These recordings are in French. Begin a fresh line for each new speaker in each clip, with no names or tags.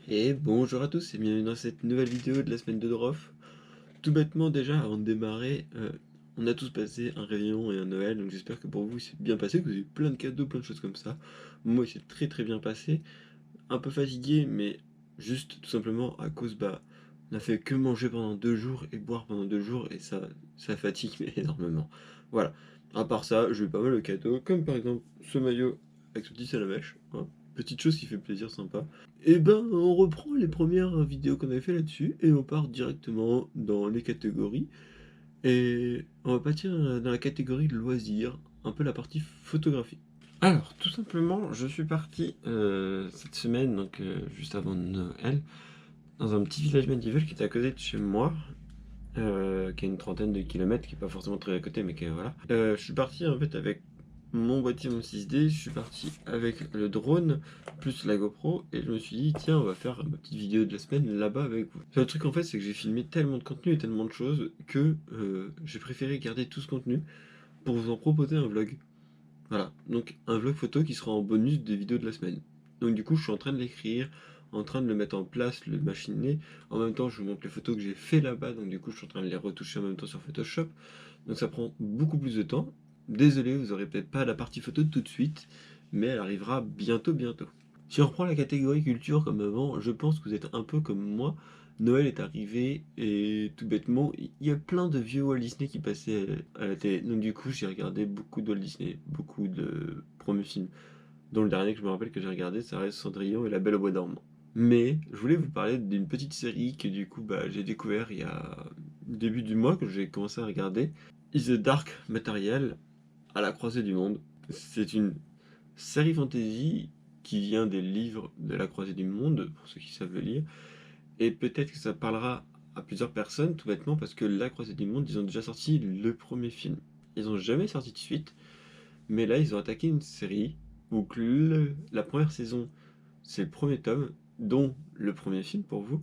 Et bonjour à tous et bienvenue dans cette nouvelle vidéo de la semaine de Drof. Tout bêtement déjà, avant de démarrer, on a tous passé un réveillon et un Noël, donc j'espère que pour vous c'est bien passé, que vous avez eu plein de cadeaux, plein de choses comme ça. Moi c'est très très bien passé, un peu fatigué, mais juste tout simplement à cause, on a fait que manger pendant 2 jours et boire pendant 2 jours, et ça fatigue mais énormément. Voilà, à part ça, j'ai eu pas mal de cadeaux, comme par exemple ce maillot avec ce petit salamèche, hein. Petite chose qui fait plaisir, sympa. Et on reprend les premières vidéos qu'on avait fait là-dessus et on part directement dans les catégories. Et on va partir dans la catégorie de loisirs, un peu la partie photographie. Alors, tout simplement, je suis parti cette semaine, donc juste avant Noël, dans un petit village médiéval qui était à côté de chez moi, qui a une trentaine de kilomètres, qui est pas forcément très à côté, mais qui est voilà. Je suis parti en fait avec mon boîtier, mon 6D, je suis parti avec le drone, plus la GoPro, et je me suis dit, tiens, on va faire ma petite vidéo de la semaine là-bas avec vous. Le truc en fait, c'est que j'ai filmé tellement de contenu et tellement de choses que j'ai préféré garder tout ce contenu pour vous en proposer un vlog. Voilà, donc un vlog photo qui sera en bonus des vidéos de la semaine. Donc du coup, je suis en train de l'écrire, en train de le mettre en place, le machiner. En même temps, je vous montre les photos que j'ai fait là-bas, donc du coup, je suis en train de les retoucher en même temps sur Photoshop. Donc ça prend beaucoup plus de temps. Désolé, vous aurez peut-être pas la partie photo tout de suite, mais elle arrivera bientôt, bientôt. Si on reprend la catégorie culture comme avant, je pense que vous êtes un peu comme moi. Noël est arrivé et tout bêtement, il y a plein de vieux Walt Disney qui passaient à la télé. Donc du coup, j'ai regardé beaucoup de Walt Disney, beaucoup de premiers films. Dont le dernier que je me rappelle que j'ai regardé, ça reste Cendrillon et La Belle au Bois dormant. Mais je voulais vous parler d'une petite série que du coup j'ai découvert il y a début du mois que j'ai commencé à regarder. Is the Dark Material à la croisée du monde. C'est une série fantasy qui vient des livres de la croisée du monde, pour ceux qui savent le lire. Et peut-être que ça parlera à plusieurs personnes, tout bêtement, parce que la croisée du monde, ils ont déjà sorti le premier film. Ils ont jamais sorti de suite, mais là, ils ont attaqué une série où la première saison, c'est le premier tome, dont le premier film pour vous,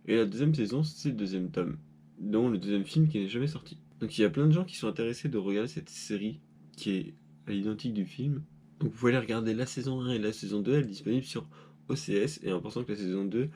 et la deuxième saison, c'est le deuxième tome, dont le deuxième film qui n'est jamais sorti. Donc il y a plein de gens qui sont intéressés de regarder cette série, qui est à l'identique du film. Donc vous pouvez aller regarder la saison 1 et la saison 2, elle est disponible sur OCS, et en pensant que la saison 2,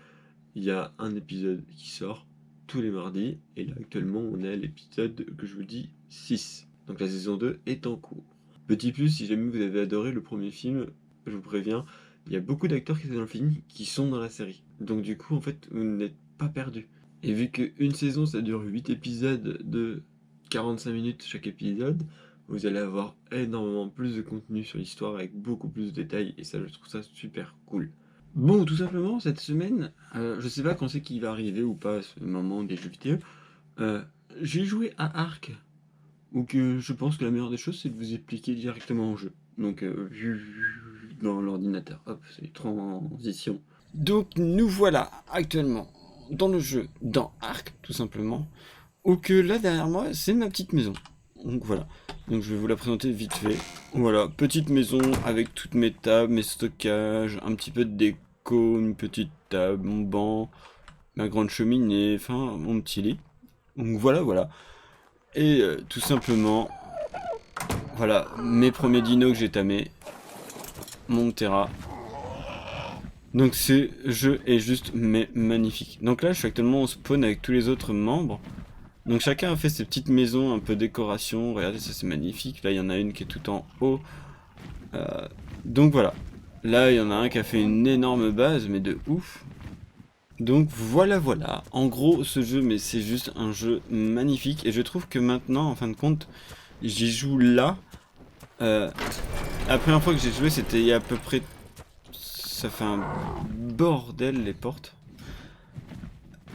il y a un épisode qui sort tous les mardis, et là actuellement on est à l'épisode que je vous dis 6. Donc la saison 2 est en cours. Petit plus, si jamais vous avez adoré le premier film, je vous préviens, il y a beaucoup d'acteurs qui étaient dans le film qui sont dans la série. Donc du coup, en fait, vous n'êtes pas perdu. Et vu qu'une saison, ça dure 8 épisodes de 45 minutes chaque épisode, vous allez avoir énormément plus de contenu sur l'histoire avec beaucoup plus de détails, et ça, je trouve ça super cool. Bon, tout simplement, cette semaine, je sais pas quand c'est qu'il va arriver ou pas ce moment des jeux vidéo, euh, j'ai joué à Ark, ou que je pense que la meilleure des choses, c'est de vous expliquer directement au jeu. Donc, dans l'ordinateur. Hop, c'est transition. Donc, nous voilà actuellement dans le jeu, dans Ark, tout simplement. Ou que là, derrière moi, c'est ma petite maison. Donc, voilà. Donc, je vais vous la présenter vite fait. Voilà, petite maison avec toutes mes tables, mes stockages, un petit peu de déco, une petite table, mon banc, ma grande cheminée, enfin, mon petit lit. Donc, voilà, voilà. Et tout simplement, voilà, mes premiers dinos que j'ai tamés, mon Terra. Donc ce jeu est juste magnifique. Donc là, je suis actuellement au spawn avec tous les autres membres. Donc chacun a fait ses petites maisons, un peu décoration. Regardez, ça c'est magnifique. Là, il y en a une qui est tout en haut. Donc voilà. Là, il y en a un qui a fait une énorme base, mais de ouf. Donc voilà, voilà. En gros, ce jeu, mais c'est juste un jeu magnifique. Et je trouve que maintenant, en fin de compte, j'y joue là. La première fois que j'ai joué, c'était il y a à peu près... Ça fait un bordel, les portes.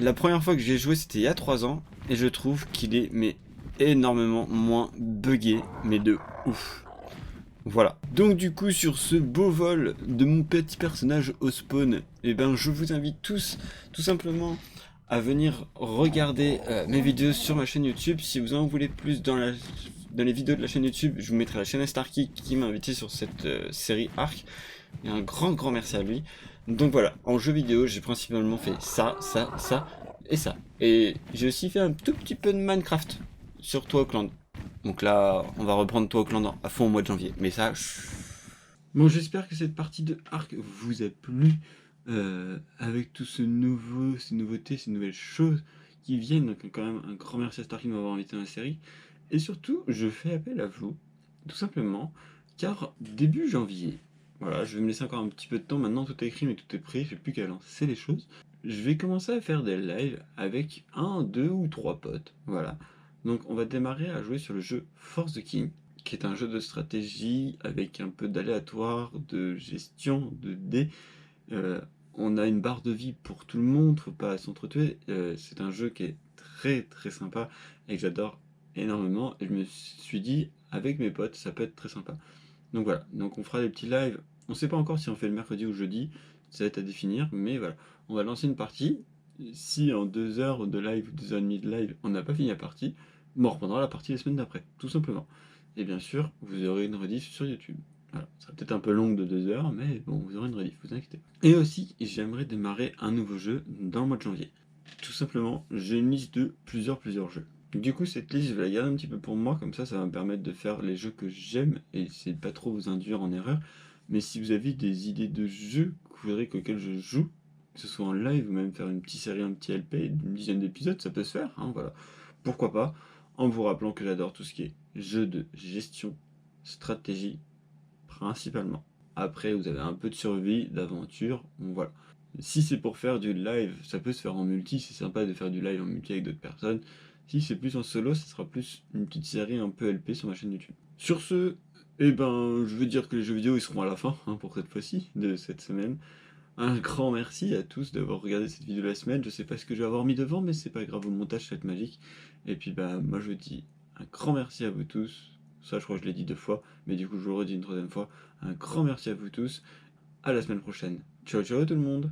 La première fois que j'ai joué, c'était il y a 3 ans. Et je trouve qu'il est mais énormément moins buggé, mais de ouf. Voilà. Donc du coup, sur ce beau vol de mon petit personnage au spawn, eh ben, je vous invite tous, tout simplement, à venir regarder mes vidéos sur ma chaîne YouTube. Si vous en voulez plus dans les vidéos de la chaîne YouTube, je vous mettrai la chaîne Starkey qui m'a invité sur cette série Arc. Et un grand merci à lui. Donc voilà, en jeu vidéo, j'ai principalement fait ça, ça, ça et ça. Et j'ai aussi fait un tout petit peu de Minecraft sur Toa-Auckland. Donc là, on va reprendre Toa-Auckland à fond au mois de janvier. Mais ça... Bon, j'espère que cette partie de Arc vous a plu. avec tout ce nouveau, ces nouveautés, ces nouvelles choses qui viennent. Donc quand même un grand merci à Starkey de m'avoir invité dans la série. Et surtout, je fais appel à vous, tout simplement, car début janvier, voilà, je vais me laisser encore un petit peu de temps, maintenant tout est écrit mais tout est prêt, j'ai plus qu'à lancer les choses. Je vais commencer à faire des lives avec un, deux ou trois potes, voilà. Donc on va démarrer à jouer sur le jeu Force the King, qui est un jeu de stratégie avec un peu d'aléatoire, de gestion, de dés. Euh, on a une barre de vie pour tout le monde, faut pas s'entretuer. C'est un jeu qui est très très sympa et que j'adore énormément. Et je me suis dit, avec mes potes, ça peut être très sympa. Donc voilà, donc on fera des petits lives. On sait pas encore si on fait le mercredi ou le jeudi, ça va être à définir, mais voilà. On va lancer une partie. Si en 2 heures de live ou 2 heures et demie de live, on n'a pas fini la partie, on reprendra la partie la semaine d'après, tout simplement. Et bien sûr, vous aurez une rediff sur YouTube. Voilà, ça sera peut-être un peu longue de 2 heures, mais bon, vous aurez une rediff, vous inquiétez pas. Et aussi, j'aimerais démarrer un nouveau jeu dans le mois de janvier. Tout simplement, j'ai une liste de plusieurs jeux. Du coup, cette liste, je vais la garder un petit peu pour moi, comme ça va me permettre de faire les jeux que j'aime et c'est pas trop vous induire en erreur. Mais si vous avez des idées de jeux que vous voudrez auxquels je joue, que ce soit en live ou même faire une petite série, un petit LP d'une dizaine d'épisodes, ça peut se faire, hein, voilà. Pourquoi pas, en vous rappelant que j'adore tout ce qui est jeu de gestion, stratégie, principalement. Après, vous avez un peu de survie, d'aventure, bon, voilà. Si c'est pour faire du live, ça peut se faire en multi, c'est sympa de faire du live en multi avec d'autres personnes. Si c'est plus en solo, ça sera plus une petite série un peu LP sur ma chaîne YouTube. Sur ce, eh ben, je veux dire que les jeux vidéo ils seront à la fin hein, pour cette fois-ci, de cette semaine. Un grand merci à tous d'avoir regardé cette vidéo de la semaine. Je sais pas ce que je vais avoir mis devant, mais c'est pas grave, au montage ça va être magique. Et puis bah moi je dis un grand merci à vous tous. Ça je crois que je l'ai dit 2 fois, mais du coup je le redis une troisième fois. Un grand merci à vous tous. À la semaine prochaine. Ciao ciao tout le monde.